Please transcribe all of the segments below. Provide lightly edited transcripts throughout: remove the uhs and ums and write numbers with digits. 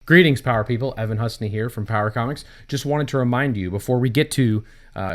Greetings, Power People. Evan Husney here from Power Comics. Just wanted to remind you, before we get to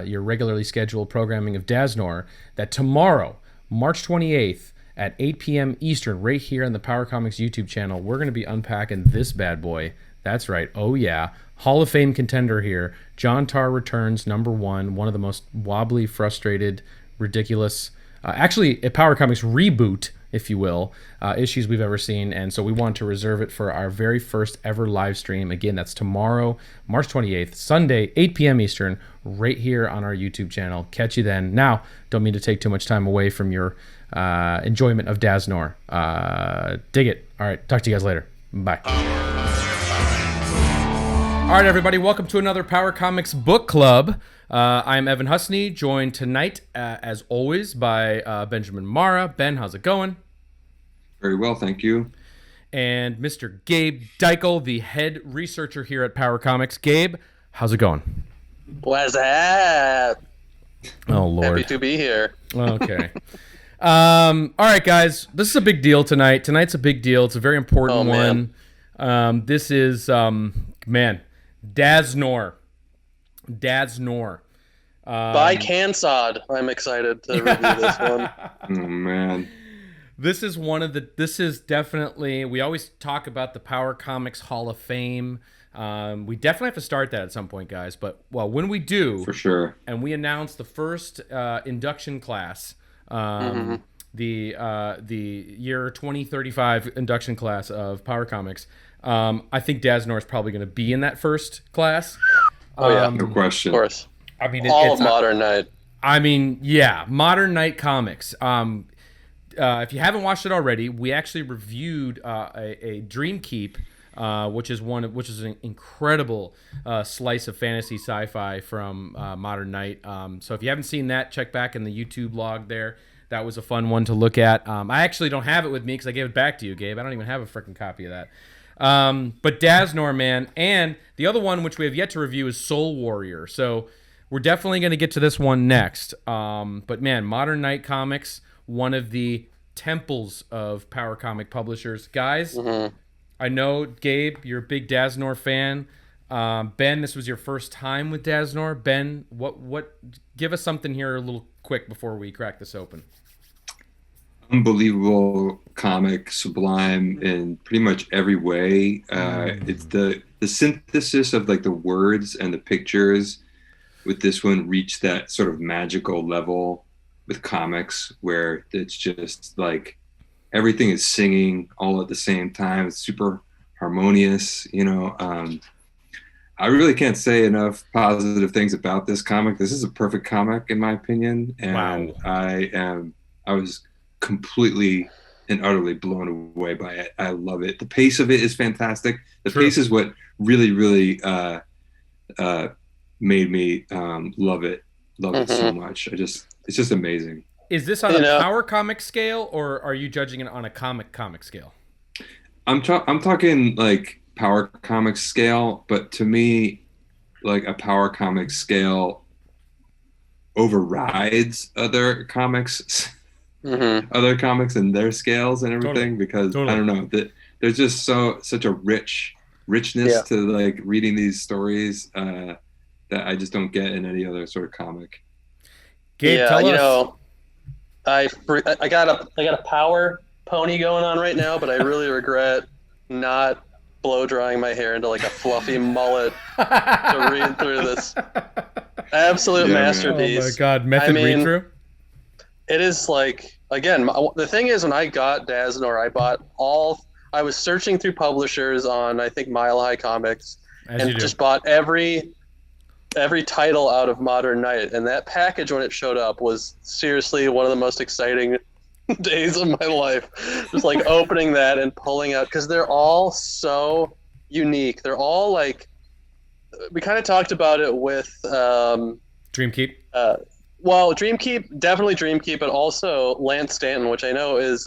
your regularly scheduled programming of Daznor, that tomorrow, March 28th, at 8 p.m. Eastern, right here on the Power Comics YouTube channel, we're going to be unpacking this bad boy. That's right. Oh, yeah. Hall of Fame contender here. John Tar returns, #1. One of the most wobbly, frustrated, ridiculous, actually, a Power Comics reboot, if you will, issues we've ever seen. And so we want to reserve it for our very first ever live stream. Again, that's tomorrow, March 28th, Sunday, 8 p.m. Eastern, right here on our YouTube channel. Catch you then. Now, don't mean to take too much time away from your enjoyment of Daznor. Dig it. All right, talk to you guys later. Bye. All right, everybody, welcome to another Power Comics Book Club. I'm Evan Husney, joined tonight, as always, by Benjamin Marra. Ben, how's it going? Very well, thank you. And Mr. Gabe Dikel, the head researcher here at Power Comics. Gabe, how's it going? What's up? Oh, Lord. Happy to be here. Okay. All right, guys, this is a big deal tonight. Tonight's a big deal. It's a very important one. This is, man, Daznor. By Cansod. I'm excited to review this one. Oh, man. This is definitely, we always talk about the Power Comics Hall of Fame. We definitely have to start that at some point, guys. But, well, when we do, for sure, and we announce the first induction class, the year 2035 induction class of Power Comics, I think Daznor is probably going to be in that first class. Oh, yeah. No question. Of course. I mean, all of Modern Night. I mean, yeah, Modern Night Comics. If you haven't watched it already, we actually reviewed a Dreamkeep, which is an incredible slice of fantasy sci-fi from Modern Night. So if you haven't seen that, check back in the YouTube log there. That was a fun one to look at. I actually don't have it with me because I gave it back to you, Gabe. I don't even have a freaking copy of that. But Daznor, man, and the other one which we have yet to review is Soul Warrior. So we're definitely going to get to this one next. But man, Modern Night Comics, one of the temples of Power Comic publishers. Guys, I know, Gabe, you're a big Daznor fan. Ben, this was your first time with Daznor. Ben, what? Give us something here a little quick before we crack this open. Unbelievable comic, sublime in pretty much every way. It's the synthesis of like the words and the pictures with this one reached that sort of magical level with comics where it's just like everything is singing all at the same time. It's super harmonious, you know. I really can't say enough positive things about this comic. This is a perfect comic in my opinion, and wow. I was completely and utterly blown away by it. I love it. The pace of it is fantastic. The pace is what really made me love it so much. It's just amazing. Is this on a Power Comic scale, or are you judging it on a comic scale? I'm talking like Power Comic scale, but to me, like a Power Comic scale overrides other comics. Other comics and their scales and everything, because I don't know, that there's just such a richness to like reading these stories that I just don't get in any other sort of comic. Gabe, tell us. I got a power pony going on right now, but I really regret not blow drying my hair into like a fluffy mullet to read through this absolute masterpiece. Oh my God, method read through. It is like, again, the thing is, when I got Daznor, I was searching through publishers on, I think, Mile High Comics, and just bought every title out of Modern Night. And that package, when it showed up, was seriously one of the most exciting days of my life. Just like opening that and pulling out, because they're all so unique. They're all like, we kind of talked about it with Dreamkeep. Well, Dreamkeep, definitely Dreamkeep, but also Lance Stanton, which I know is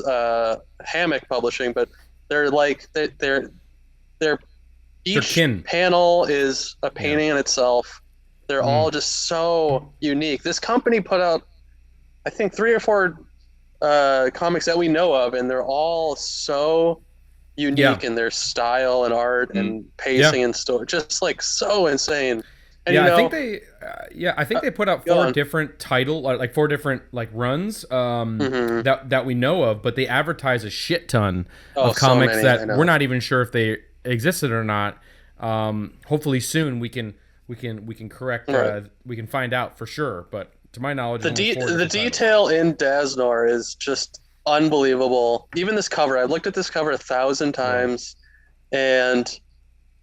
Hammock Publishing, but they're like each panel is a painting in itself. They're all just so unique. This company put out, I think, 3 or 4 comics that we know of, and they're all so unique in their style and art and pacing and story. Just like so insane. And, I think they put out 4 different like 4 different like runs that we know of, but they advertise a shit ton of comics that we're not even sure if they existed or not. Hopefully soon we can correct we can find out for sure, but to my knowledge the detail in Daznor is just unbelievable. Even this cover, I've looked at this cover 1,000 times, and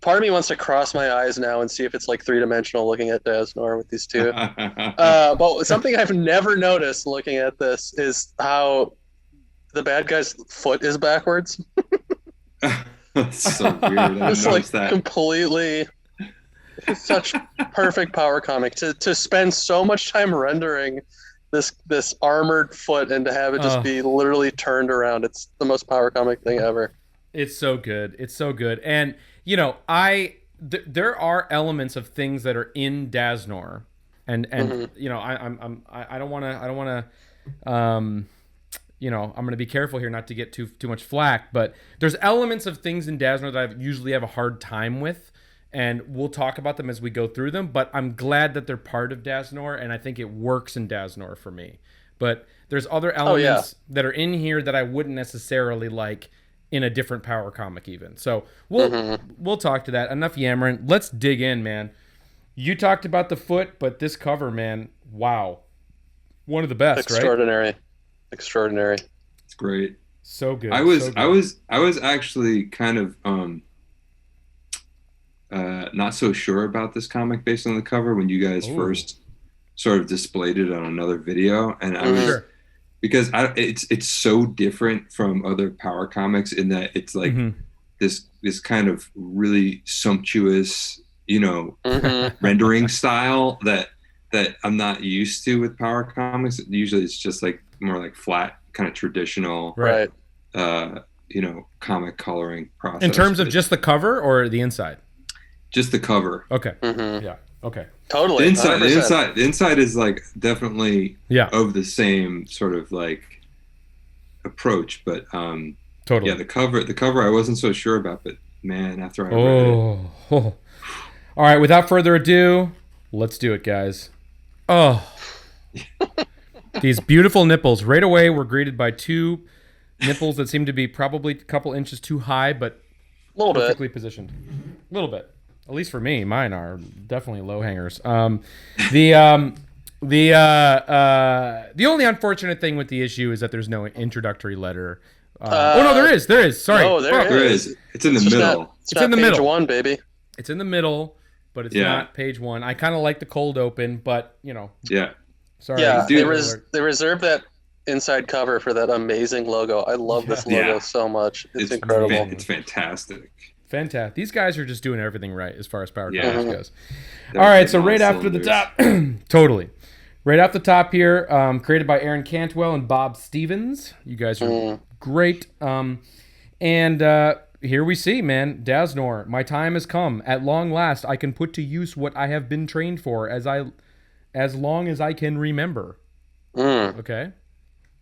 part of me wants to cross my eyes now and see if it's like 3-dimensional looking at Daznor with these two. But something I've never noticed looking at this is how the bad guy's foot is backwards. That's so weird. It's like that. Completely. It's such perfect power comic to spend so much time rendering this armored foot and to have it just be literally turned around. It's the most power comic thing ever. It's so good. It's so good. And there are elements of things that are in Daznor, and I don't want to I'm going to be careful here not to get too much flack, but there's elements of things in Daznor that I usually have a hard time with, and we'll talk about them as we go through them, but I'm glad that they're part of Daznor, and I think it works in Daznor for me. But there's other elements that are in here that I wouldn't necessarily like in a different power comic even. So we'll talk to that. Enough yammering. Let's dig in, man. You talked about the foot, but this cover, man, wow. One of the best, Extraordinary. It's great. So good. I was actually kind of not so sure about this comic based on the cover when you guys first sort of displayed it on another video, and I was because it's so different from other power comics in that it's like this kind of really sumptuous, rendering style that I'm not used to with power comics. Usually it's just like more like flat, kind of traditional, comic coloring process. In terms of just the cover or the inside? Just the cover. Okay. Yeah. Okay. Totally. The inside is like definitely of the same sort of like approach, but totally. Yeah, the cover I wasn't so sure about, but man, after I read it. All right, without further ado, let's do it, guys. Oh. These beautiful nipples. Right away we're greeted by 2 nipples that seem to be probably a couple inches too high, but perfectly positioned. A little bit. At least for me, mine are definitely low hangers. The only unfortunate thing with the issue is that there's no introductory letter. No, there is. Sorry. Oh, there is. It's in the middle. It's in the middle. Page 1, baby. It's in the middle, but it's not page 1. I kind of like the cold open, but Yeah. Sorry. Yeah, they reserved that inside cover for that amazing logo. I love this logo so much. It's incredible. It's fantastic. Fantastic. These guys are just doing everything right as far as power comics goes. All right, so right after the top, totally. Right off the top here, created by Aaron Cantwell and Bob Stevens. You guys are great. And here we see, man, Daznor. My time has come. At long last, I can put to use what I have been trained for as long as I can remember. Okay.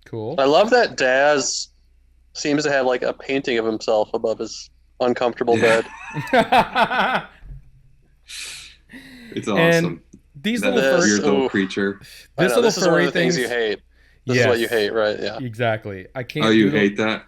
Cool. I love that Daz seems to have like a painting of himself above his uncomfortable bed. It's awesome. And these weird little creature. This is one of the things you hate. This is what you hate, right? Yeah. Exactly. I can't. Oh, you hate that?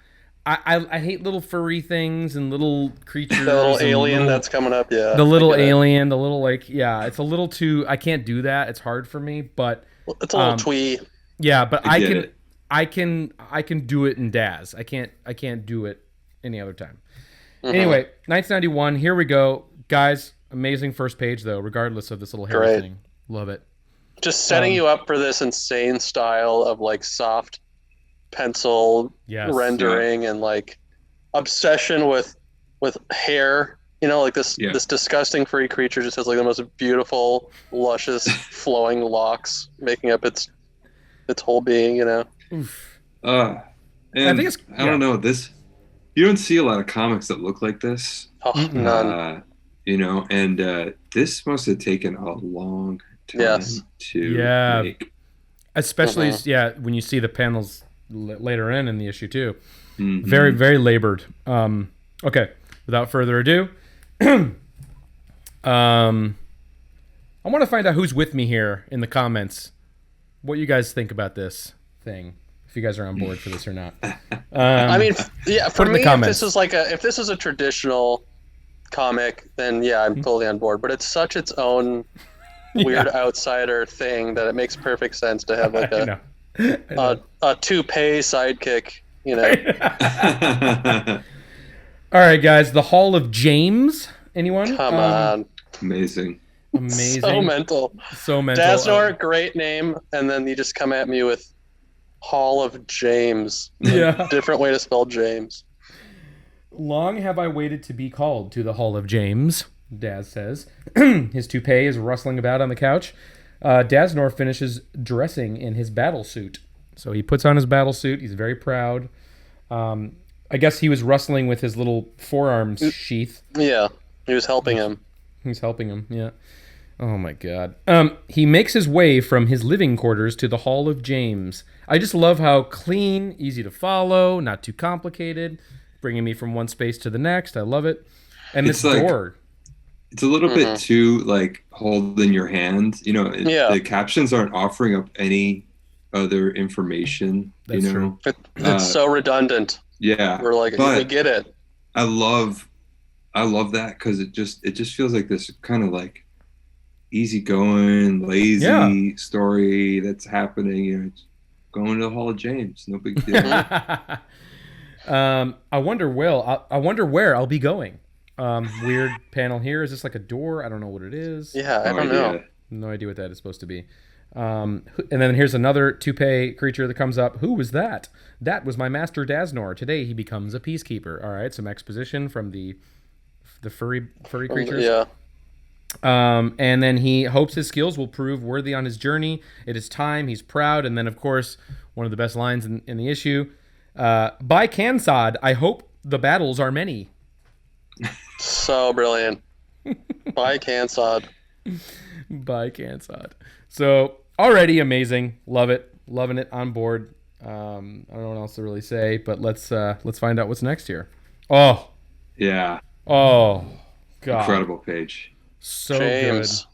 I hate little furry things and little creatures. The little alien that's coming up, yeah. The little alien, the little it's a little too. I can't do that. It's hard for me, but it's a little twee. Yeah, but I can do it in Daz. I can't do it any other time. Anyway, 1991. Here we go, guys. Amazing first page though, regardless of this little hair thing. Love it. Just setting you up for this insane style of like soft pencil rendering and like obsession with hair. Like this disgusting furry creature just has like the most beautiful, luscious, flowing locks making up its whole being. Oof. And I think I don't know this. You don't see a lot of comics that look like this. Oh, none. And this must have taken a long time to make. Especially, when you see the panels later in the issue too. Very, very labored. Okay, without further ado, I want to find out who's with me here in the comments. What you guys think about this thing? If you guys are on board for this or not. I mean, yeah, for me, if this is a traditional comic, then yeah, I'm totally on board. But it's such its own weird outsider thing that it makes perfect sense to have like a toupee sidekick. You know. All right, guys. The Hall of James. Anyone? Come on. Amazing. So mental. Daznor, great name, and then you just come at me with Hall of James. Yeah. Different way to spell James. Long have I waited to be called to the Hall of James, Daz says. His toupee is rustling about on the couch. Daznor finishes dressing in his battle suit. So he puts on his battle suit. He's very proud. I guess he was rustling with his little forearm sheath. Yeah, he was helping him. He's helping him, yeah. Oh, my God. He makes his way from his living quarters to the Hall of James. I just love how clean, easy to follow, not too complicated, bringing me from one space to the next. I love it. And this door. It's a little bit too, like, hold in your hand. You know, the captions aren't offering up any other information. That's true. It's so redundant. Yeah. We're like, we get it. I love that because it just feels like this kind of like easygoing, lazy story that's happening. You know, it's going to the Hall of James, no big deal. I wonder where I'll be going. Weird panel here. Is this like a door? I don't know what it is. Yeah, I don't know. No idea what that is supposed to be. And then here's another toupee creature that comes up. Who was that? That was my master Daznor. Today he becomes a peacekeeper. All right, some exposition from the furry creatures. Yeah. And then he hopes his skills will prove worthy on his journey. It is time. He's proud. And then, of course, one of the best lines in the issue. By Kansad, I hope the battles are many. So brilliant. By Kansad. By Kansad. So already amazing. Love it. Loving it. On board. I don't know what else to really say, but let's find out what's next here. Oh. Yeah. Oh. God. Incredible page. So James. good.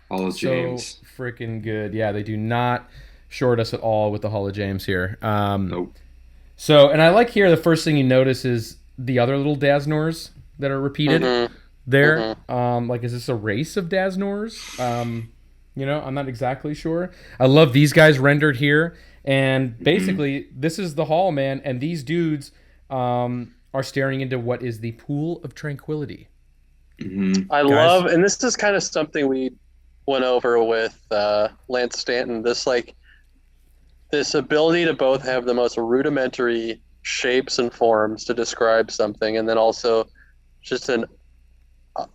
Hall of James. So freaking good. Yeah, they do not short us at all with the Hall of James here. Nope. So, and I like here the first thing you notice is the other little Daznors that are repeated there. Like, is this a race of Daznors? You know, I'm not exactly sure. I love these guys rendered here. And basically, this is the hall, man. And these dudes are staring into what is the pool of tranquility. I love, and this is kind of something we went over with Lance Stanton. This ability to both have the most rudimentary shapes and forms to describe something, and then also just an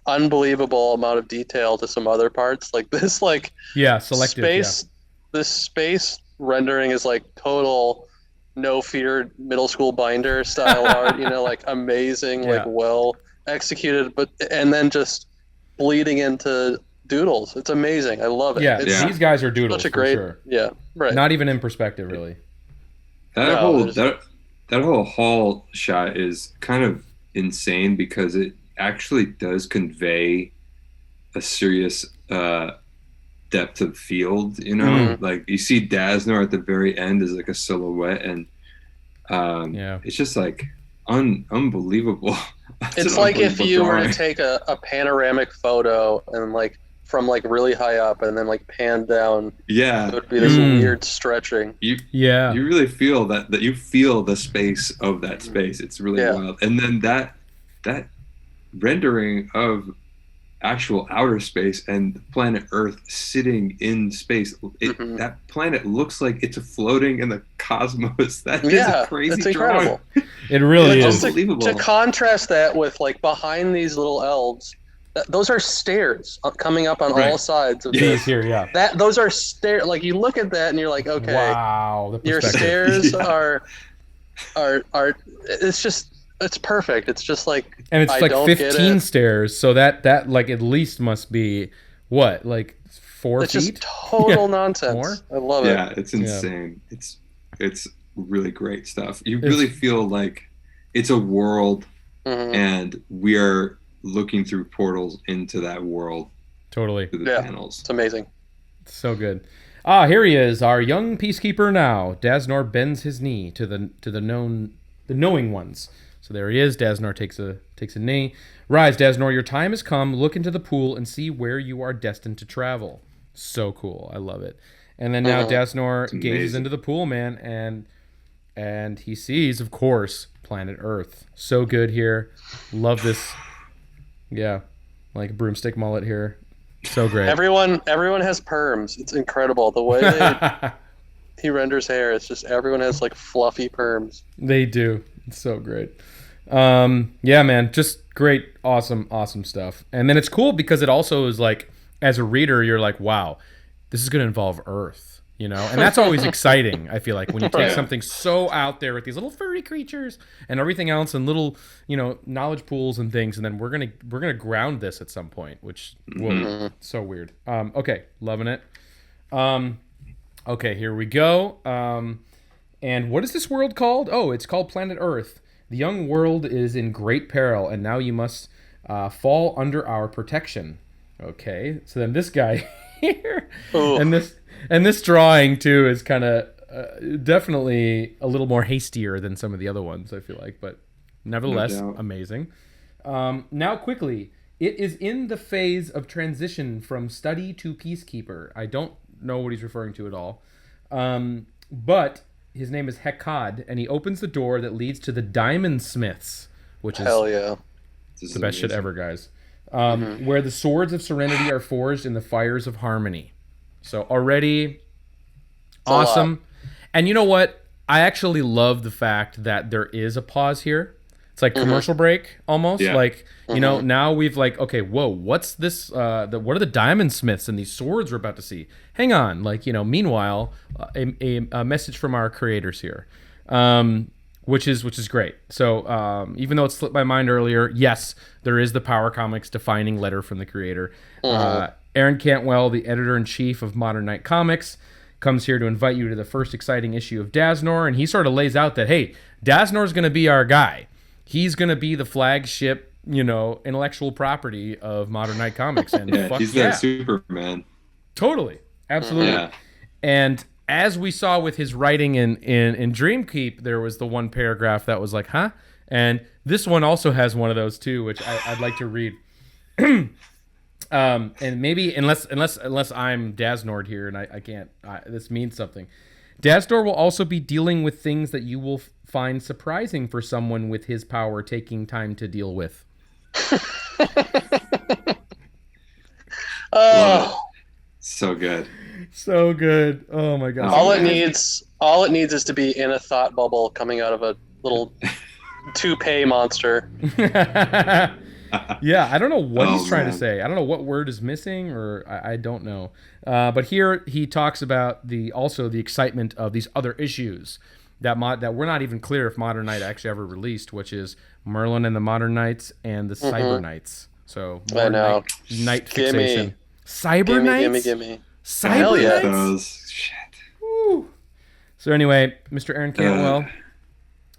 unbelievable amount of detail to some other parts. Like this, selective space. This space rendering is like total no fear middle school binder style art. You know, like amazing, like well executed, and then just bleeding into doodles. It's amazing. I love it. Yeah, these guys are doodles. Such a great, for sure. Right. Not even in perspective, really. That whole hall shot is kind of insane because it actually does convey a serious depth of field. You know, like you see Daznor at the very end as like a silhouette, and it's just like unbelievable. It's like if you were to take a panoramic photo and like from like really high up and then like pan down. Yeah, it would be this weird stretching. You really feel that you feel the space of that space. It's really wild. And then that rendering of actual outer space and the planet Earth sitting in space. That planet looks like it's floating in the cosmos. That is a crazy it's incredible. drawing. It really is. Unbelievable. To contrast that with like behind these little elves, those are stairs coming up on all sides of these here. Yeah. Those are stairs. Like you look at that and you're like, okay, wow, your stairs are. It's perfect. It's just like, and it's like 15 stairs, so that like at least must be what, like 4 feet? It's just total nonsense. More? I love it. Yeah, it's insane. It's really great stuff. You really feel like it's a world and we are looking through portals into that world. Totally. Through the panels. It's amazing. So good. Ah, here he is, our young peacekeeper now. Daznor bends his knee to the knowing ones. So there he is. Daznor takes a knee. Rise, Daznor, your time has come. Look into the pool and see where you are destined to travel. So cool. I love it. And then now Daznor gazes into the pool, man, and he sees, of course, planet Earth. So good here. Love this. Yeah, like broomstick mullet here. So great. Everyone has perms. It's incredible the way he renders hair. It's just everyone has like fluffy perms. They do. It's so great. Yeah, man, just great, awesome stuff. And then it's cool because it also is like, as a reader, you're like, wow, this is going to involve Earth. You know, and that's always exciting. I feel like when you take something so out there with these little furry creatures and everything else, and little, you know, knowledge pools and things, and then we're gonna ground this at some point, which so weird. Okay, loving it. Okay, here we go. And what is this world called? Oh, it's called Planet Earth. The young world is in great peril, and now you must fall under our protection. Okay, so then this guy here, and this drawing too is kind of definitely a little more hastier than some of the other ones, I feel like, but nevertheless, amazing. Now quickly, it is in the phase of transition from study to peacekeeper. I don't know what he's referring to at all, but his name is Hekad, and he opens the door that leads to the Diamond Smiths, which is the best shit ever, guys. Where the swords of serenity are forged in the fires of harmony. So already awesome. And you know what? I actually love the fact that there is a pause here. It's like commercial break almost. Yeah. Like, you know, now we've like, okay, whoa, what's this? What are the Diamond Smiths and these swords we're about to see? Hang on. Like, you know, meanwhile, a message from our creators here, which is great. So even though it slipped my mind earlier, yes, there is the Power Comics defining letter from the creator. Aaron Cantwell, the editor-in-chief of Modern Knight Comics, comes here to invite you to the first exciting issue of Daznor, and he sort of lays out that, hey, Daznor's going to be our guy. He's going to be the flagship, you know, intellectual property of Modern Knight Comics. And he's that Superman. Totally. Absolutely. Yeah. And as we saw with his writing in Dreamkeep, there was the one paragraph that was like, huh? And this one also has one of those too, which I'd like to read. And maybe unless I'm Daznor here and I can't, this means something. Daznor will also be dealing with things that you will find surprising for someone with his power taking time to deal with. Oh, so good. So good. Oh my god. All it needs is to be in a thought bubble coming out of a little toupee monster. Yeah, I don't know what he's trying to say. I don't know what word is missing, or I don't know. But here he talks about the excitement of these other issues that we're not even clear if Modern Knight actually ever released, which is Merlin and the Modern Knights and the Cyber Knights. So more Knight fixation. Cyber Knights? Gimme. Cyber Knights? Those shit. Woo. So anyway, Mr. Aaron Cantwell,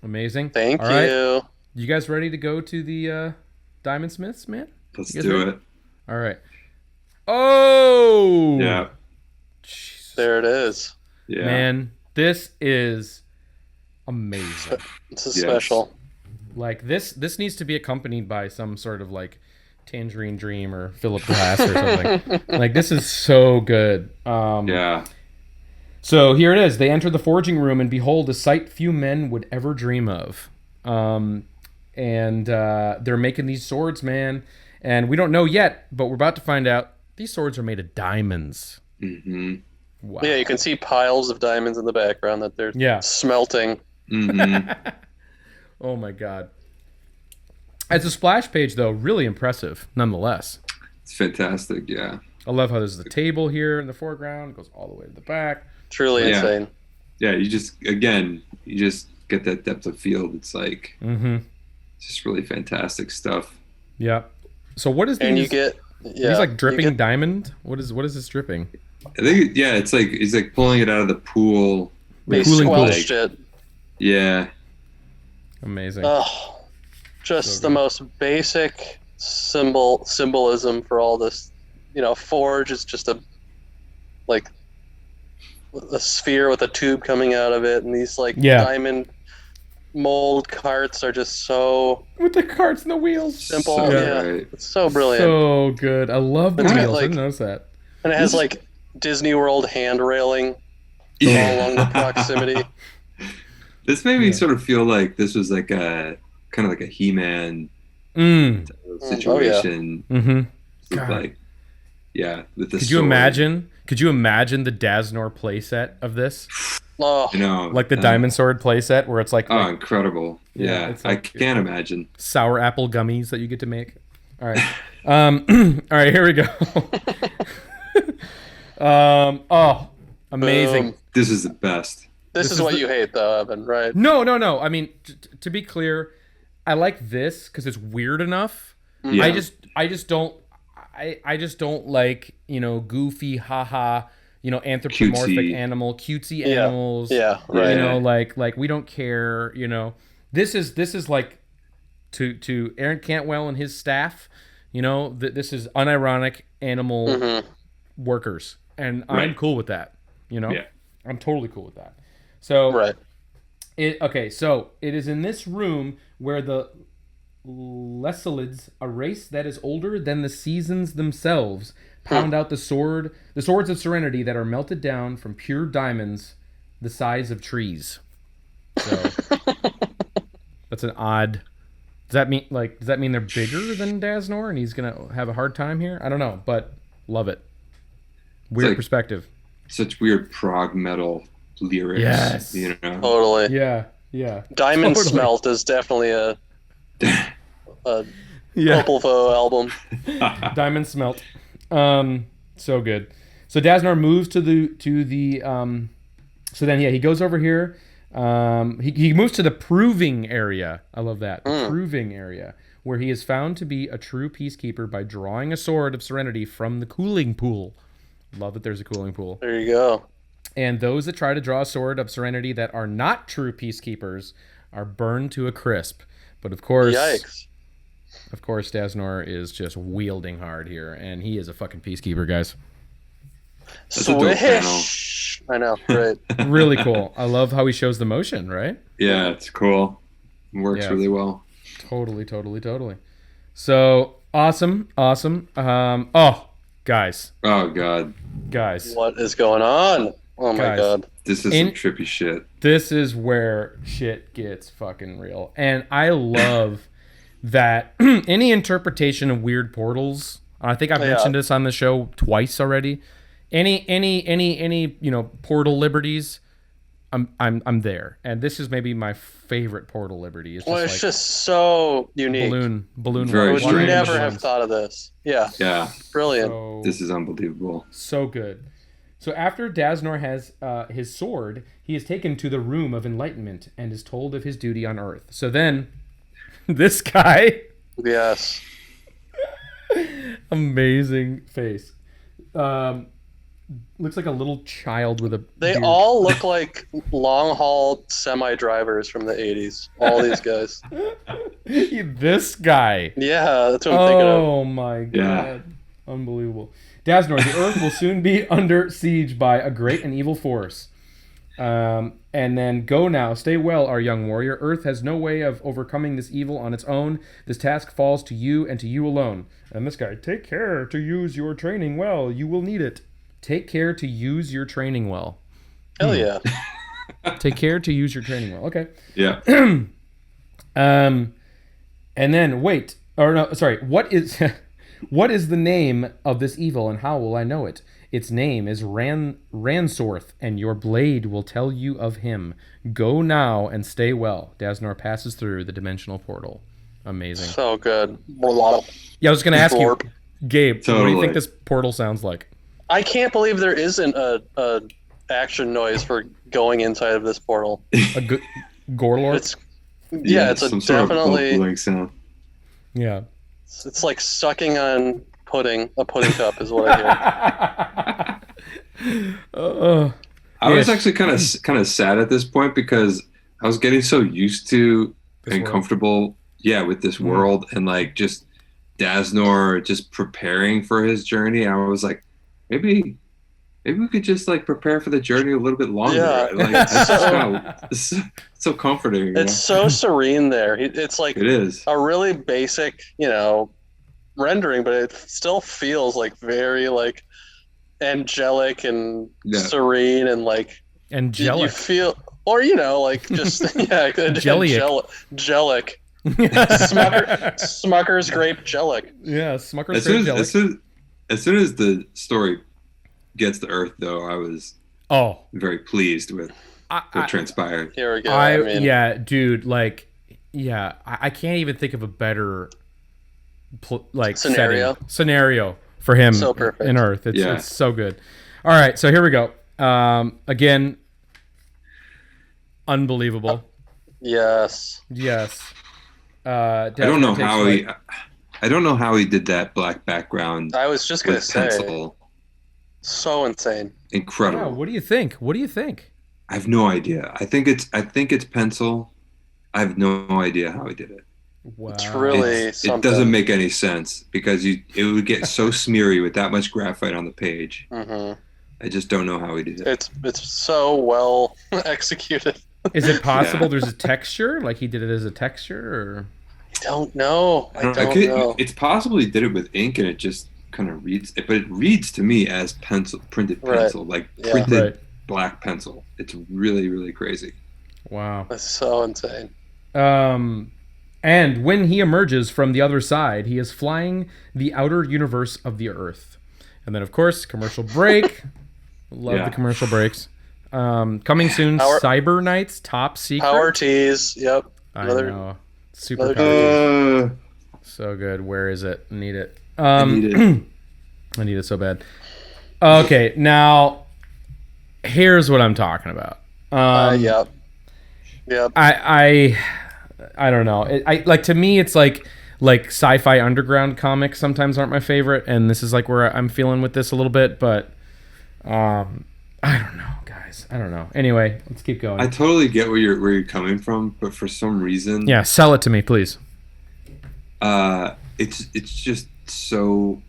amazing. Thank you. Right. You guys ready to go to the Diamond Smiths, man? Let's do it. All right. Oh! Yeah. Jesus. There it is. Yeah. Man, this is amazing. This is special. Like, this needs to be accompanied by some sort of, like, Tangerine Dream or Philip Glass or something. Like, this is so good. Yeah. So here it is. They enter the forging room and behold a sight few men would ever dream of. And they're making these swords, man. And we don't know yet, but we're about to find out. These swords are made of diamonds. Mm-hmm. Wow. Yeah, you can see piles of diamonds in the background that they're smelting. Mm-hmm. Oh, my God. As a splash page, though, really impressive, nonetheless. It's fantastic, yeah. I love how there's a table here in the foreground. It goes all the way to the back. Truly insane. Yeah, you just get that depth of field. It's like, it's just really fantastic stuff. Yeah. So what is these? And you get, he's like dripping diamond. What is this dripping? I think it's like he's like pulling it out of the pool. They squelched it. Yeah. Amazing. Oh. Just the most basic symbolism for all this. Forge is just a sphere with a tube coming out of it, and these diamond mold carts are just so with the carts and the wheels simple. Right. It's so brilliant. So good. I love the wheels. I didn't notice that. And it has Disney World hand railing all along the proximity. This made me sort of feel like this was like a kind of like a He-Man situation. Oh, yeah. Mm-hmm. With the Could you imagine the Daznor playset of this? Oh, like the Diamond Sword playset where it's incredible. Yeah, I can't imagine. Sour apple gummies that you get to make. All right. All right, here we go. Amazing. This is the best. This is what you hate though, Evan, right? No. I mean, to be clear, I like this because it's weird enough. Yeah. I just don't like, goofy, haha, anthropomorphic cutesy. cutesy animals. Yeah, right. Like we don't care, This is like to Aaron Cantwell and his staff, this is unironic animal workers. And I'm cool with that, Yeah. I'm totally cool with that. So right. So it is in this room where the Lesalids, a race that is older than the seasons themselves, pound out the swords of serenity that are melted down from pure diamonds the size of trees. So that's an odd. Does that mean they're bigger than Daznor and he's gonna have a hard time here? I don't know, but love it. Weird perspective. Such weird prog metal lyrics. Yes. Totally. Yeah. Diamond Smelt is definitely a Popolvo album. Diamond Smelt. So good. So Daznor moves to the so then he goes over here. He moves to the proving area. I love that. The proving area, where he is found to be a true peacekeeper by drawing a sword of serenity from the cooling pool. Love that there's a cooling pool. There you go. And those that try to draw a sword of serenity that are not true peacekeepers are burned to a crisp. But of course, yikes. Of course, Daznor is just wielding hard here, and he is a fucking peacekeeper, guys. Swish! I know, right? Really cool. I love how he shows the motion, right? Yeah, it's cool. It works really well. Totally. So awesome. Guys. Oh God. Guys. What is going on? Oh my God. This is some trippy shit. This is where shit gets fucking real. And I love that any interpretation of weird portals, I think I've mentioned this on the show twice already. Any portal liberties, I'm there. And this is maybe my favorite portal liberty. It's just so unique. Balloon. Very I would strange. never have thought of this. Yeah. Brilliant. This is unbelievable. So good. So after Daznor has his sword, he is taken to the room of enlightenment and is told of his duty on Earth. So then, this guy... Yes. Amazing face. Looks like a little child with a beard. All look like long-haul semi-drivers from the 80s. All these guys. This guy. Yeah, that's what I'm thinking of. Oh my God. Unbelievable. Daznor, the Earth will soon be under siege by a great and evil force. And then go now, stay well, our young warrior. Earth has no way of overcoming this evil on its own. This task falls to you and to you alone. And this guy, take care to use your training well. You will need it. Take care to use your training well. Hell yeah. Take care to use your training well. Okay. Yeah. And then what is what is the name of this evil and how will I know it? Its name is Ransorth, and your blade will tell you of him. Go now and stay well. Daznor passes through the dimensional portal. Amazing. So good. Yeah, I was going to ask you, Gabe, what do you think this portal sounds like? I can't believe there isn't a action noise for going inside of this portal. A Gorlord? It's a definitely sort of sound. Yeah. It's like sucking on pudding. A pudding cup is what I hear. I was actually kind of sad at this point because I was getting so used to and comfortable with this world, and like just Daznor just preparing for his journey. I was like, maybe we could just like prepare for the journey a little bit longer. Yeah. Like it's so comforting. It's so serene there. It's like it is a really basic, rendering, but it still feels like very like angelic and serene and like angelic. You feel, or like just angelic. Smucker's grape gelic. Yeah, Smucker's grape gelic. As soon as the story gets to Earth, though, I was very pleased with what transpired. Here we go. Dude, like, I can't even think of a better scenario for him so perfect. In Earth. It's so good. All right, so here we go. Again, unbelievable. Yes. I don't know how he did that black background. I was just gonna say, pencil. So insane. Incredible. Yeah, what do you think? I have no idea. I think it's pencil. I have no idea how he did it. Wow. It's really something. It doesn't make any sense because it would get so smeary with that much graphite on the page. Mm-hmm. I just don't know how he did it. It's so well executed. Is it possible there's a texture? Like he did it as a texture, or? I don't know. I don't know. It's possible he did it with ink and it just kind of reads, but it reads to me as printed pencil, like printed black pencil. It's really, really crazy. Wow. That's so insane. And when he emerges from the other side, he is flying the outer universe of the Earth. And then, of course, commercial break. Love the commercial breaks. Coming soon, Cyber Knights, top secret. Power tease, yep. I know. Super power. So good. Where is it? Need it. I need it. I need it so bad. Okay, now here's what I'm talking about. Yep. I don't know. To me, it's like sci-fi underground comics sometimes aren't my favorite, and this is like where I'm feeling with this a little bit. But I don't know, guys. I don't know. Anyway, let's keep going. I totally get where you're coming from, but for some reason, sell it to me, please. It's just so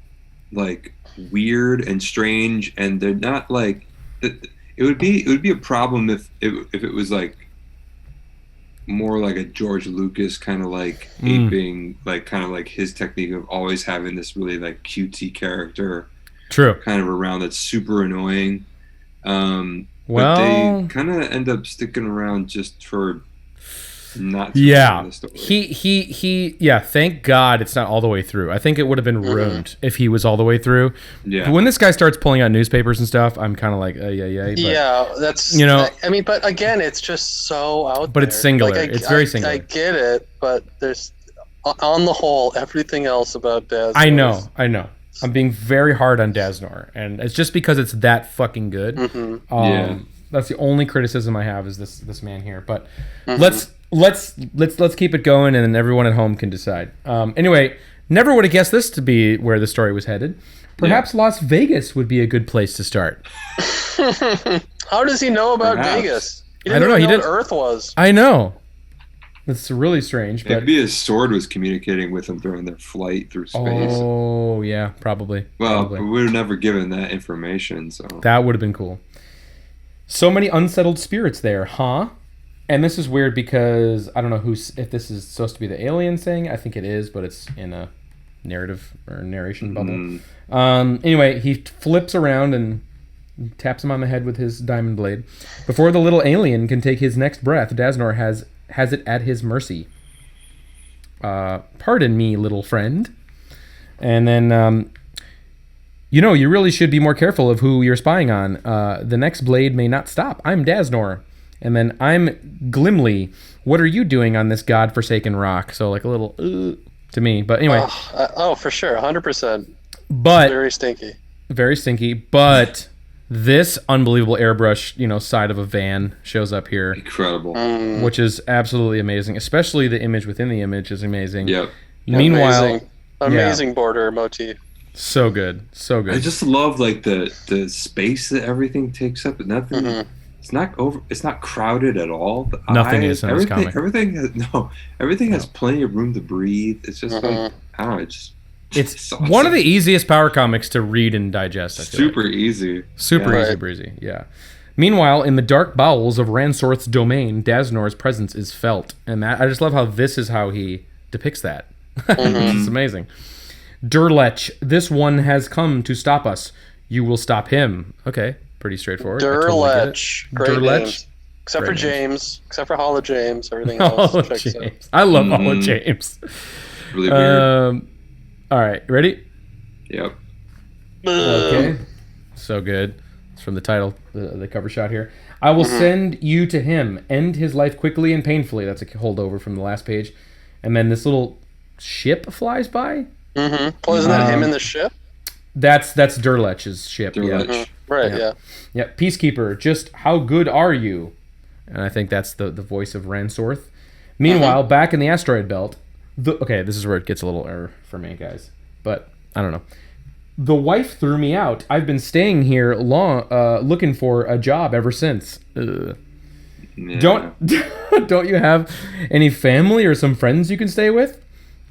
like weird and strange, and they're not like it would be a problem if it was like more like a George Lucas kind of like aping like kind of like his technique of always having this really like cutesy character kind of around that's super annoying. But they kind of end up sticking around just for not the story. He thank God it's not all the way through. I think it would have been ruined if he was all the way through. Yeah. But when this guy starts pulling out newspapers and stuff, I'm kind of like, but, that's I mean, but again, it's just so out there. But it's singular. It's very singular. I get it, but there's on the whole everything else about Daznor. I know. I'm being very hard on Daznor, and it's just because it's that fucking good. Mm-hmm. That's the only criticism I have is this man here. But let's keep it going, and then everyone at home can decide. Anyway, never would have guessed this to be where the story was headed. Perhaps Las Vegas would be a good place to start. How does he know about Vegas? He didn't I don't know. He didn't know what Earth was. I know. That's really strange. But maybe his sword was communicating with him during their flight through space. Oh yeah, probably. Well, we would have never given that information, so that would have been cool. So many unsettled spirits there, huh? And this is weird because I don't know if this is supposed to be the alien saying. I think it is, but it's in a narrative or narration bubble. Anyway, he flips around and taps him on the head with his diamond blade. Before the little alien can take his next breath, Daznor has it at his mercy. Pardon me, little friend. And then, you really should be more careful of who you're spying on. The next blade may not stop. I'm Daznor. And then I'm Glimly. What are you doing on this godforsaken rock? So like a little to me. But anyway. For sure. 100%. But very stinky. Very stinky. But this unbelievable airbrush, side of a van shows up here. Incredible. Which is absolutely amazing. Especially the image within the image is amazing. Yep. Meanwhile, amazing border motif. So good. So good. I just love like the space that everything takes up. Nothing It's not crowded at all. Nothing is in this comic. Everything has plenty of room to breathe. It's just like, I don't know. It's awesome. One of the easiest Power comics to read and digest. Super easy. Super easy breezy. Yeah. Meanwhile, in the dark bowels of Ransorth's domain, Daznor's presence is felt, and I just love how this is how he depicts that. It's amazing. Durlech, this one has come to stop us. You will stop him. Okay. Pretty straightforward. Durlech. Great names. Except for James. Except for Hall of James. Everything else checks out. I love Hall of James. Really weird. All right. Ready? Yep. Okay. So good. It's from the title, the cover shot here. I will send you to him. End his life quickly and painfully. That's a holdover from the last page. And then this little ship flies by. Well, isn't that him in the ship? That's Durlech's ship. Durlech. Yeah. Right, Yeah. Peacekeeper, just how good are you? And I think that's the voice of Ransorth. Meanwhile, back in the asteroid belt, okay, this is where it gets a little error for me, guys. But I don't know. The wife threw me out. I've been staying here long, looking for a job ever since. Yeah. Don't you have any family or some friends you can stay with?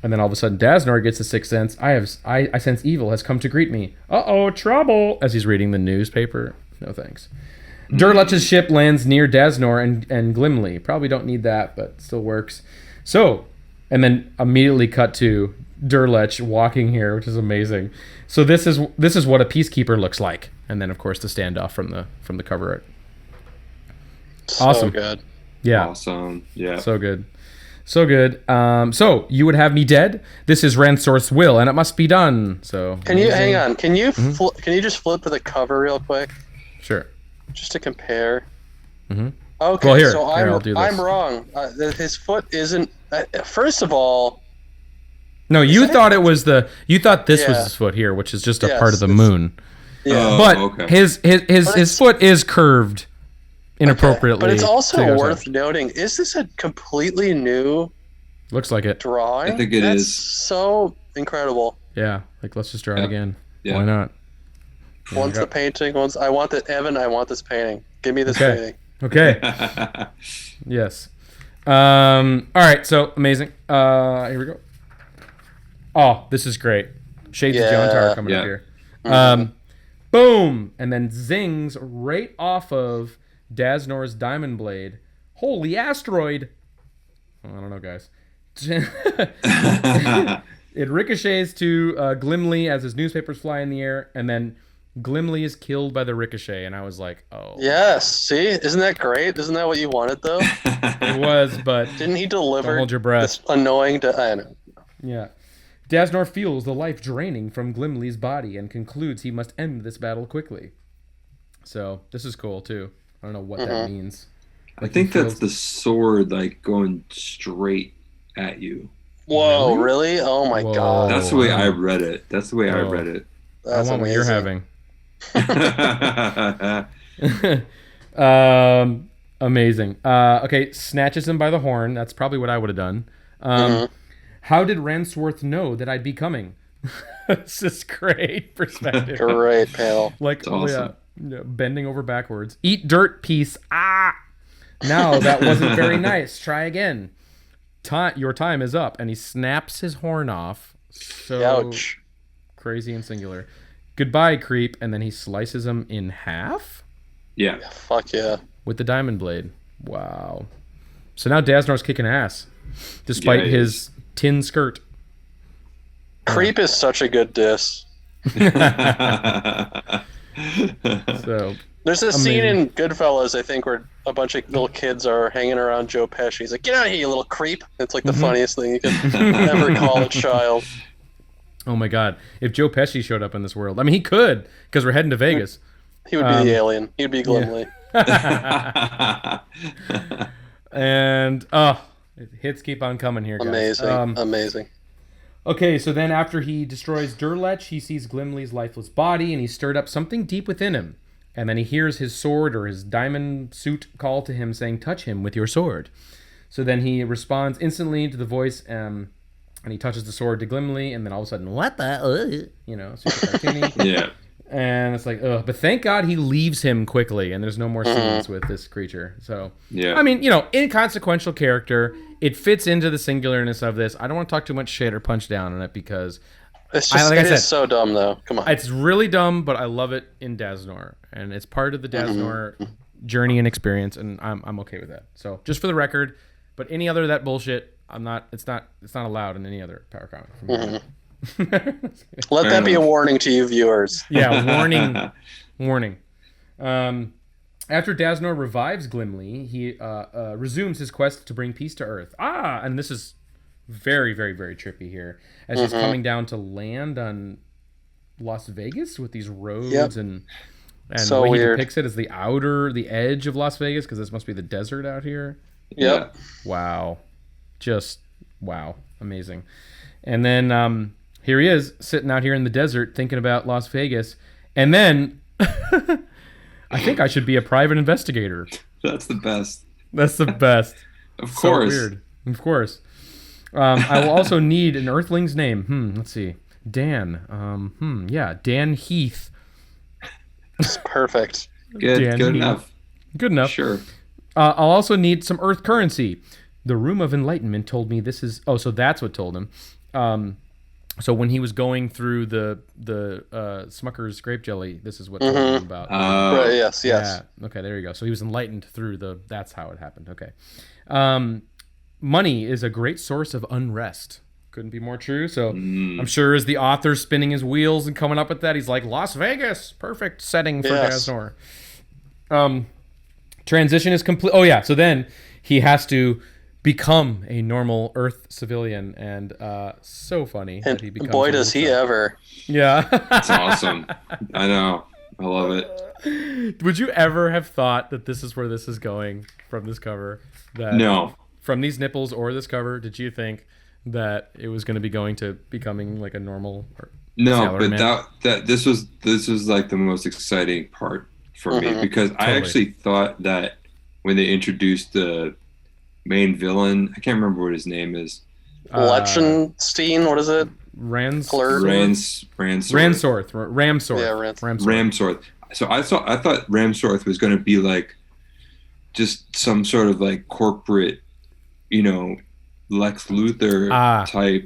And then all of a sudden, Daznor gets a sixth sense. I sense evil has come to greet me. Uh-oh, trouble! As he's reading the newspaper. No thanks. Durlech's ship lands near Daznor and Glimley. Probably don't need that, but still works. So, and then immediately cut to Durlech walking here, which is amazing. So this is what a peacekeeper looks like. And then of course the standoff from the cover art. Awesome. So good. Yeah. Awesome. Yeah. So good. So good. So you would have me dead. This is Ransorth's will, and it must be done. So can you hang on? Can you can you just flip to the cover real quick? Sure. Just to compare. Okay. Well, here, so I'll do this. I'm wrong. His foot isn't. First of all. No, you thought this was his foot here, which is just a part of the moon. Yeah. But his foot is curved inappropriately. But it's also worth noting, is this a completely new looks like it drawing? I think it is so incredible. Yeah, like let's just draw it again. Yeah. Why not? Once the painting, I want this painting. Give me this painting. Okay. Yes. All right, so amazing. Here we go. Oh, this is great. Shades of John Tar coming up here. Boom! And then zings right off of Daznor's diamond blade. Holy asteroid! I don't know, guys. It ricochets to Glimley as his newspapers fly in the air, and then Glimley is killed by the ricochet, and I was like, oh. Yes, see? Isn't that great? Isn't that what you wanted, though? It was, but... Didn't he deliver don't hold your breath. this annoying... I know. Yeah. Daznor feels the life draining from Glimley's body and concludes he must end this battle quickly. So, this is cool, too. I don't know what that means. Like, I think that's the sword, like, going straight at you. Whoa, really? Oh, my God. That's the way I read it. That's That's I want what you're having. Amazing. Okay, snatches him by the horn. That's probably what I would have done. How did Ransorth know that I'd be coming? This is great perspective. Great panel. Like, awesome. Bending over backwards. Eat dirt, piece. Ah! Now, that wasn't very nice. Try again. Your time is up. And he snaps his horn off. So ouch. Crazy and singular. Goodbye, creep. And then he slices him in half? Yeah. Fuck yeah. With the diamond blade. Wow. So now Daznor's kicking ass. Despite his tin skirt. Creep is such a good diss. So there's a scene in Goodfellas, I think, where a bunch of little kids are hanging around Joe Pesci. He's like, "Get out of here, you little creep!" It's like the funniest thing you could ever call a child. Oh my God! If Joe Pesci showed up in this world, I mean, he could, because we're heading to Vegas. He would be the alien. He would be Glimley. Yeah. And hits keep on coming here, guys. Amazing. Okay, so then after he destroys Durlech, he sees Glimley's lifeless body, and he's stirred up something deep within him. And then he hears his sword or his diamond suit call to him, saying, "Touch him with your sword." So then he responds instantly to the voice, and he touches the sword to Glimley, and then all of a sudden, what the? Super cartoony. Yeah. And it's like, ugh. But thank God he leaves him quickly, and there's no more scenes with this creature. So, yeah. I mean, inconsequential character. It fits into the singularness of this. I don't want to talk too much shit or punch down on it because it's just, it is so dumb, though. Come on. It's really dumb, but I love it in Daznor, and it's part of the Daznor journey and experience, and I'm okay with that. So, just for the record, but any other of that bullshit, I'm not. It's not allowed in any other power comic. Let that be a warning to you viewers. Yeah, warning. After Daznor revives Glimley, he resumes his quest to bring peace to Earth. And this is very, very, very trippy here, as he's coming down to land on Las Vegas with these roads and so the way weird. He depicts it as the edge of Las Vegas, because this must be the desert out here. Yep. Wow. Just wow. Amazing. And then here he is sitting out here in the desert thinking about Las Vegas. And then I think I should be a private investigator. That's the best. That's the best. Of course. So weird. Of course. I will also need an Earthling's name. Let's see. Dan. Dan Heath. It's perfect. Good Heath. enough. Good enough. Sure. I'll also need some Earth currency. The Room of Enlightenment told me this is... Oh, so that's what told him. So when he was going through the Smucker's grape jelly, this is what told him about. Right, yes. Yeah. Okay, there you go. So he was enlightened through that's how it happened. Okay. Money is a great source of unrest. Couldn't be more true. So I'm sure as the author's spinning his wheels and coming up with that, he's like, Las Vegas, perfect setting for Daznor. Transition is complete. Oh, yeah. So then he has to become a normal Earth civilian, and so funny that he becomes. Boy, does he ever! Yeah, that's awesome. I know, I love it. Would you ever have thought that this is where this is going from this cover? No, from these nipples or this cover, did you think that it was going to be going to becoming like a normal? No, but that this was like the most exciting part for me, because I actually thought that when they introduced the main villain, I can't remember what his name is. Lechenstein, what is it? Ramsorth. Yeah, Ramsorth. So I thought Ramsorth was going to be like just some sort of like corporate, Lex Luthor type.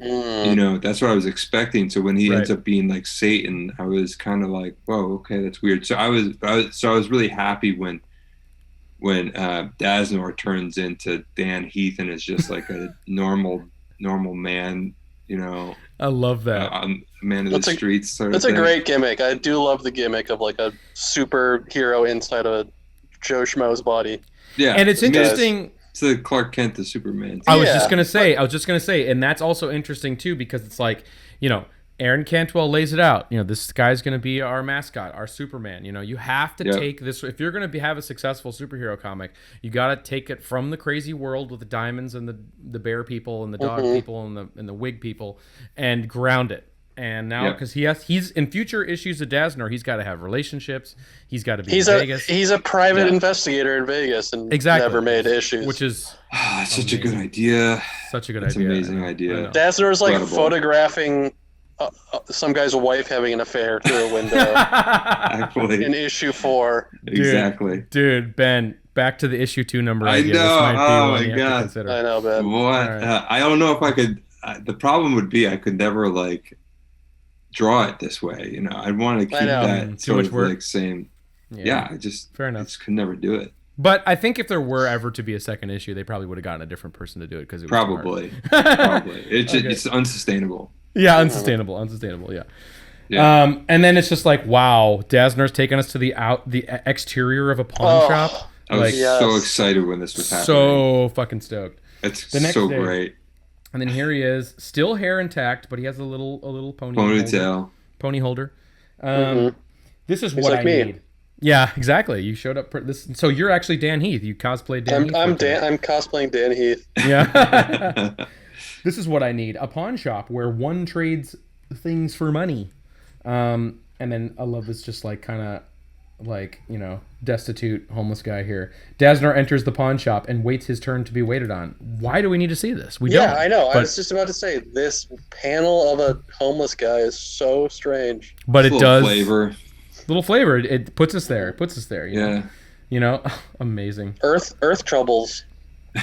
That's what I was expecting. So when he ends up being like Satan, I was kind of like, whoa, okay, that's weird. So I was really happy when Daznor turns into Dan Heath and is just like a normal man, I love that. Man of the streets sort of thing. That's a great gimmick. I do love the gimmick of like a superhero inside a Joe Schmo's body. Yeah, and it's interesting. It's the Clark Kent, the Superman. I was just gonna say, and that's also interesting too, because it's like, Aaron Cantwell lays it out. This guy's going to be our mascot, our Superman. You have to take this. If you're going to have a successful superhero comic, you got to take it from the crazy world with the diamonds and the bear people and the dog people and the wig people, and ground it. And now, because he's in future issues of Daznor, he's got to have relationships. He's got to be in Vegas. He's a private investigator in Vegas and never made issues. Which is such a good idea. Such a good idea. It's an amazing idea. Dazzler's like photographing some guy's wife having an affair through a window. Actually, in issue 4. Exactly. Dude, Ben, back to the issue 2 number. I know. This might be oh one my you god. have to consider. I know, Ben. What? Right. I don't know if I could. The problem would be I could never like draw it this way. I'd want to keep that sort of like same. Yeah, I just fair enough. I just could never do it. But I think if there were ever to be a second issue, they probably would have gotten a different person to do it because it was probably. It's unsustainable. Yeah, unsustainable. Yeah. And then it's just like, wow, Daznor's taking us to the exterior of a pawn shop. I was so excited when this was happening. So fucking stoked. It's so great. And then here he is, still hair intact, but he has a little pony holder. This is what I need. Yeah, exactly. You showed up. So you're actually Dan Heath. You cosplayed Dan Heath. I'm cosplaying Dan Heath. Yeah. This is what I need. A pawn shop where one trades things for money. And then I love this just like kind of like, destitute homeless guy here. Daznor enters the pawn shop and waits his turn to be waited on. Why do we need to see this? We don't. Yeah, I know. I was just about to say, this panel of a homeless guy is so strange. But it does. Flavor. Little flavor. It puts us there. Yeah. You know, amazing. Earth troubles.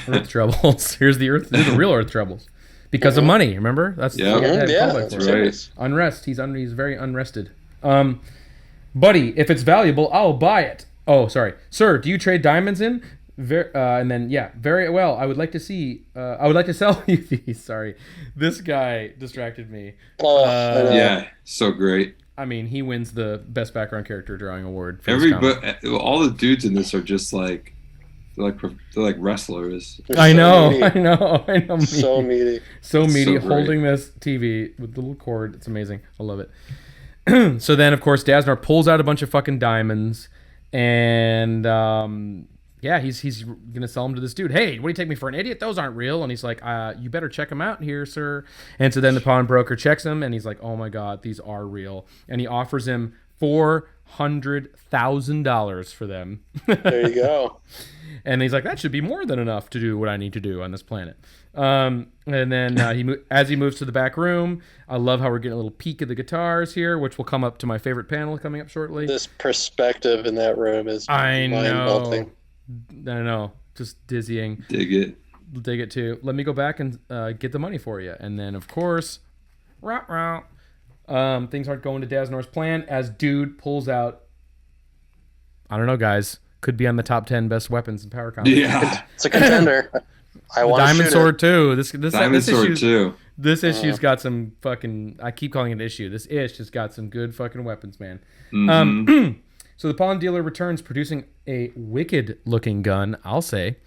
Earth troubles. Here's the real Earth troubles. Because of money, remember? That's that's right. Unrest. He's very unrested. Buddy, if it's valuable, I'll buy it. Oh, sorry. Sir, do you trade diamonds in? And then, very well. I would like to sell you these. Sorry. This guy distracted me. Yeah, so great. I mean, he wins the best background character drawing award. All the dudes in this are just like wrestlers. I know. Meaty. So meaty. So meaty. Holding this TV with the little cord. It's amazing. I love it. So then, of course, Daznor pulls out a bunch of fucking diamonds, and he's gonna sell them to this dude. Hey, what do you take me for, an idiot? Those aren't real. And he's like, you better check them out here, sir. And so then the pawnbroker checks them, and he's like, oh my god, these are real. And he offers him $400,000 for them. There you go. And he's like, that should be more than enough to do what I need to do on this planet. And then as he moves to the back room, I love how we're getting a little peek of the guitars here, which will come up to my favorite panel coming up shortly. This perspective in that room is mind-melting. I know. Just dizzying. Dig it too. Let me go back and get the money for you. And then, of course, things aren't going to Daznor's plan as dude pulls out, I don't know, guys, could be on the top 10 best weapons in Power Comics. Yeah. It's a contender. I want Diamond Sword too. This Diamond Sword too. This issue's got some fucking, I keep calling it an issue. This ish has got some good fucking weapons, man. Mm-hmm. So the pawn dealer returns producing a wicked looking gun, I'll say,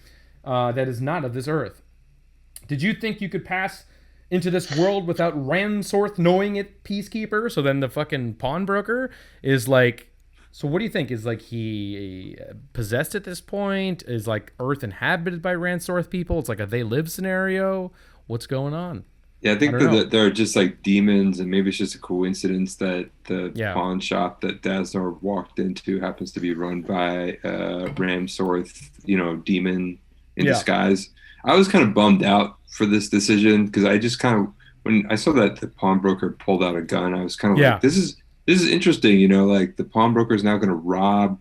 that is not of this earth. Did you think you could pass into this world without Ransorth knowing it, Peacekeeper? So then the fucking pawnbroker is like, so what do you think? Is like he possessed at this point? Is like Earth inhabited by Ransorth people? It's like a they live scenario? What's going on? Yeah, I think that they're just like demons, and maybe it's just a coincidence that the pawn shop that Daznor walked into happens to be run by Ransorth, demon in disguise. I was kind of bummed out for this decision because I just kind of, when I saw that the pawnbroker pulled out a gun, I was kind of like, this is interesting, like the pawnbroker is now going to rob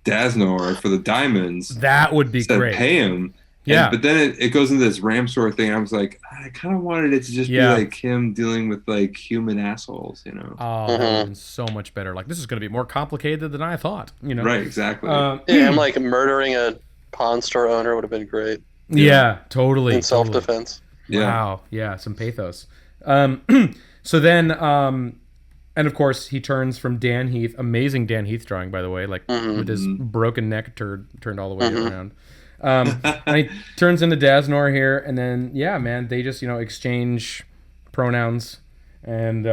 Daznor for the diamonds. That would be great. Pay him. Yeah. But then it goes into this Ramsor thing. I was like, I kind of wanted it to just be like him dealing with like human assholes, Oh, that would have been so much better. Like, this is going to be more complicated than I thought, Right, exactly. I'm like murdering a pawn store owner would have been great. Yeah, totally. In self-defense. Yeah. Wow. Yeah, some pathos. So then, and of course, he turns from Dan Heath, amazing Dan Heath drawing, by the way, like with his broken neck turned all the way around. And he turns into Daznor here, and then man, they just exchange pronouns, and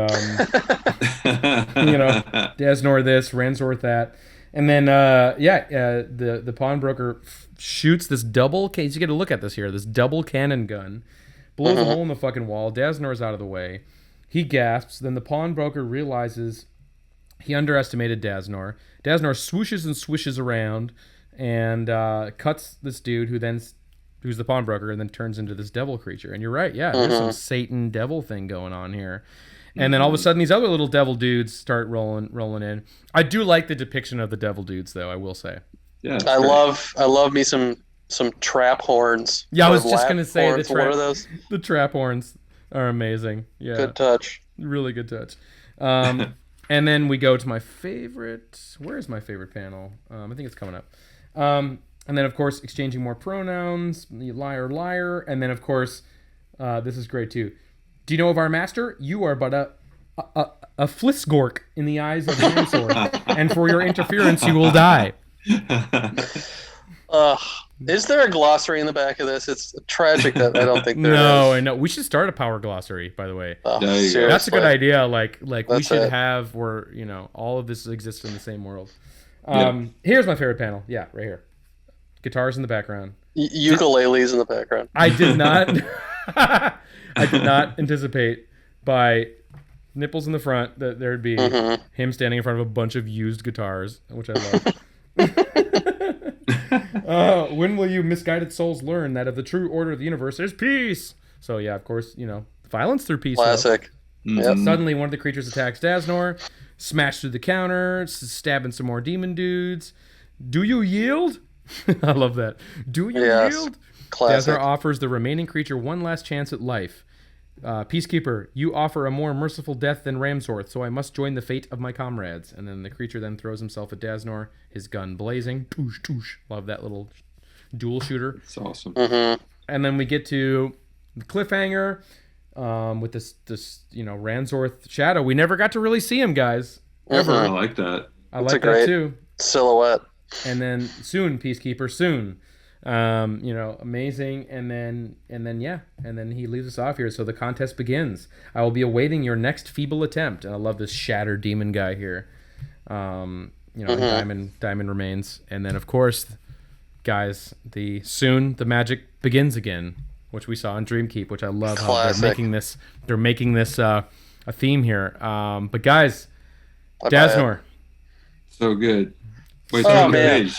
Daznor this, Ransorth that, and then the pawnbroker shoots this double case. You get a look at this here, this double cannon gun, blows a hole in the fucking wall. Daznor's out of the way. He gasps. Then the pawnbroker realizes he underestimated Daznor. Daznor swooshes and swishes around and cuts this dude who's the pawnbroker, and then turns into this devil creature. And you're right, there's some Satan devil thing going on here. And then all of a sudden these other little devil dudes start rolling in. I do like the depiction of the devil dudes, though, I will say. Yeah, I love me some trap horns. Yeah, I was just gonna say what are those? The trap horns are amazing. Yeah, good touch. Really good touch. And then we go to my favorite. Where's my favorite panel? I think it's coming up. And then, of course, exchanging more pronouns, liar, liar. And then, of course, this is great, too. Do you know of our master? You are but a flisgork in the eyes of Ransorth, and for your interference, you will die. Is there a glossary in the back of this? It's tragic that I don't think there is. No, I know. We should start a power glossary, by the way. Seriously. That's a good idea. Like we should have where, all of this exists in the same world. Here's my favorite panel. Yeah, right here. Guitars in the background. Ukuleles in the background. I did not I did not anticipate by nipples in the front that there'd be him standing in front of a bunch of used guitars, which I love. When will you misguided souls learn that of the true order of the universe there's peace? So of course, violence through peace. Classic. Suddenly one of the creatures attacks Daznor. smash through the counter, stabbing some more demon dudes. Do you yield? I love that. Do you yield? Classic. Daznor offers the remaining creature one last chance at life. Peacekeeper, you offer a more merciful death than Ramsorth, so I must join the fate of my comrades. And then the creature then throws himself at Daznor, his gun blazing. Toosh, toosh. Love that little dual shooter. It's awesome. Mm-hmm. And then we get to the cliffhanger with this Ramsorth shadow. We never got to really see him, guys. Ever. I like that. I like that too. Silhouette. And then soon, Peacekeeper, soon. Amazing. And then he leaves us off here. So the contest begins. I will be awaiting your next feeble attempt. And I love this shattered demon guy here. Diamond remains. And then of course, guys, the magic begins again, which we saw in Dreamkeep, which I love. Classic. How they're making this a theme here. But guys, Daznor. So good. Wait, man. page.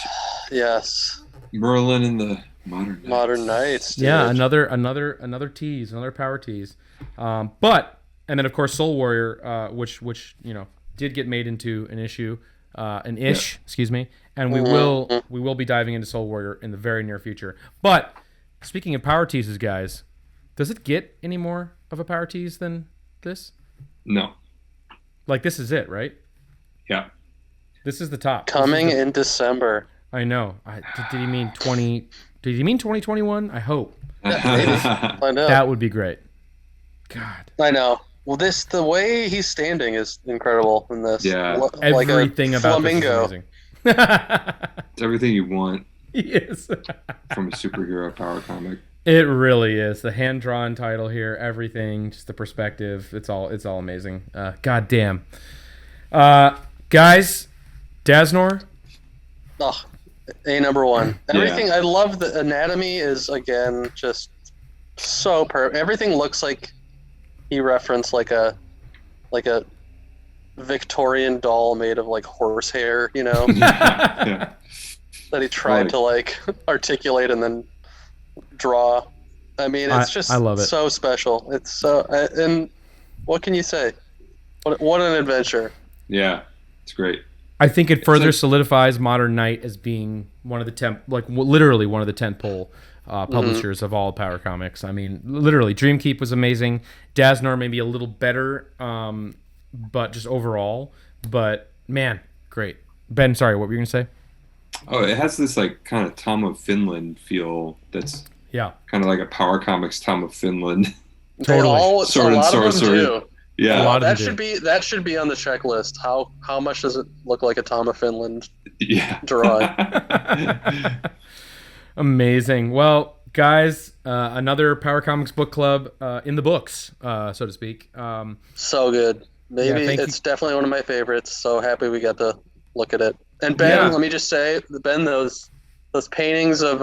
Yes. Merlin and the Modern Knights. Dude. Yeah, another tease, another power tease. And then of course Soul Warrior, which did get made into an issue, excuse me. And we will be diving into Soul Warrior in the very near future. But speaking of power teases, guys, does it get any more of a power tease than this? No. Like this is it, right? Yeah. This is the top. Coming in December. I know. Did he mean 20? Did he mean 2021? I hope. I know. That would be great. God. I know. Well, the way he's standing is incredible in this. Yeah. Like everything about flamingo. this is amazing. It's everything you want Yes. from a superhero power comic. It really is. The hand-drawn title here, everything, just the perspective. It's all amazing. God damn. Guys, Daznor. Oh, number one. Everything. Yeah. I love the anatomy is again just so perfect. Everything looks like he referenced like a Victorian doll made of like horsehair, Yeah. that he tried to like articulate and then draw. I mean, it's just I love it. So special. It's so and what can you say? What an adventure. Yeah, it's great. I think it further solidifies Modern Knight as being one of the literally one of the tentpole publishers of all Power Comics. I mean, literally, Dreamkeep was amazing. Daznor maybe a little better, but just overall. But man, great. Ben, sorry, what were you gonna say? Oh, it has this like kind of Tom of Finland feel. That's kind of like a Power Comics Tom of Finland. Totally. Sword and sorcery. Yeah, that should be on the checklist. How much does it look like a Tom of Finland drawing? Amazing. Well, guys, another Power Comics book club in the books, so to speak. So good. Maybe it's definitely one of my favorites. So happy we got to look at it. And Ben, let me just say, Ben, those paintings of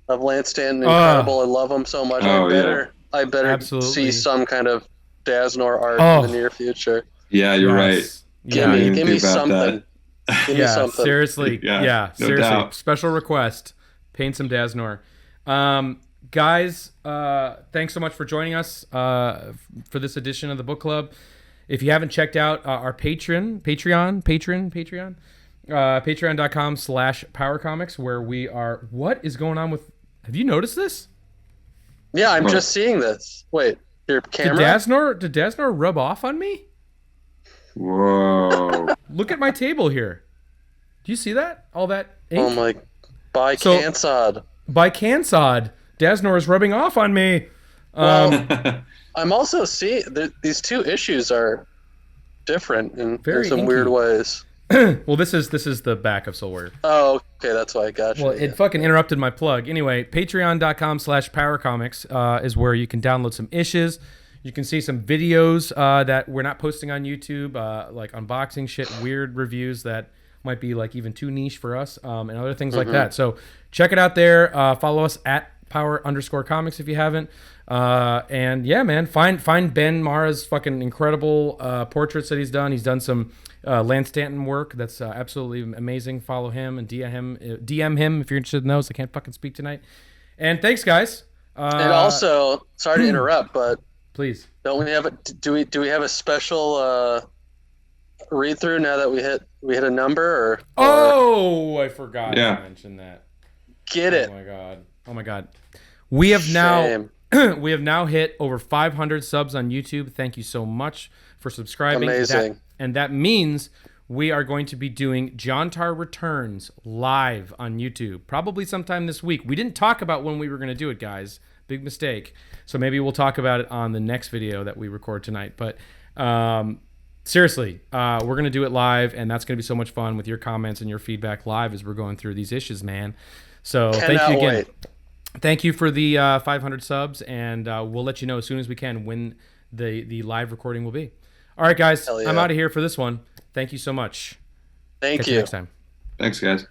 Lance Stanton, incredible. I love them so much. I better Absolutely. see some kind of Daznor art in the near future. Yeah, you're right. Give me something. Give me something. Seriously. No seriously. doubt. Special request. Paint some Daznor. Guys, thanks so much for joining us for this edition of the book club. If you haven't checked out our Patreon, patreon.com/powercomics, where we are. What is going on with? Have you noticed this? Yeah, I'm just seeing this. Wait, your camera? Did Daznor rub off on me? Whoa! Look at my table here. Do you see that? All that ink? Oh my! By Kansad. By Kansad, Daznor is rubbing off on me. Well, I'm also seeing these two issues are different in some weird ways. Well, this is the back of Soul Warrior. Oh, okay, that's why I got you. Well, it fucking interrupted my plug. Anyway, patreon.com/powercomics is where you can download some issues. You can see some videos that we're not posting on YouTube, like unboxing shit, weird reviews that might be like even too niche for us, and other things like that. So check it out there. Follow us at @power_comics if you haven't. And yeah, man, find Ben Marra's fucking incredible portraits that he's done. He's done some Lance Stanton work that's absolutely amazing. Follow him and DM him if you're interested in those. I can't fucking speak tonight. And thanks, guys. And also, sorry to interrupt, but please, don't we have do we have a special read through now that we hit a number or Oh, I forgot Yeah. to mention that. Get it. Oh my god. We have Shame. now hit over 500 subs on YouTube. Thank you so much for subscribing. Amazing. And that means we are going to be doing Jontar Returns live on YouTube, probably sometime this week. We didn't talk about when we were going to do it, guys. Big mistake. So maybe we'll talk about it on the next video that we record tonight. But seriously, we're going to do it live, and that's going to be so much fun with your comments and your feedback live as we're going through these issues, man. So thank you again. Wait. Thank you for the 500 subs, and we'll let you know as soon as we can when the live recording will be. All right, guys, Hell yeah. I'm out of here for this one. Thank you so much. Thank Catch you. you next time. Thanks, guys.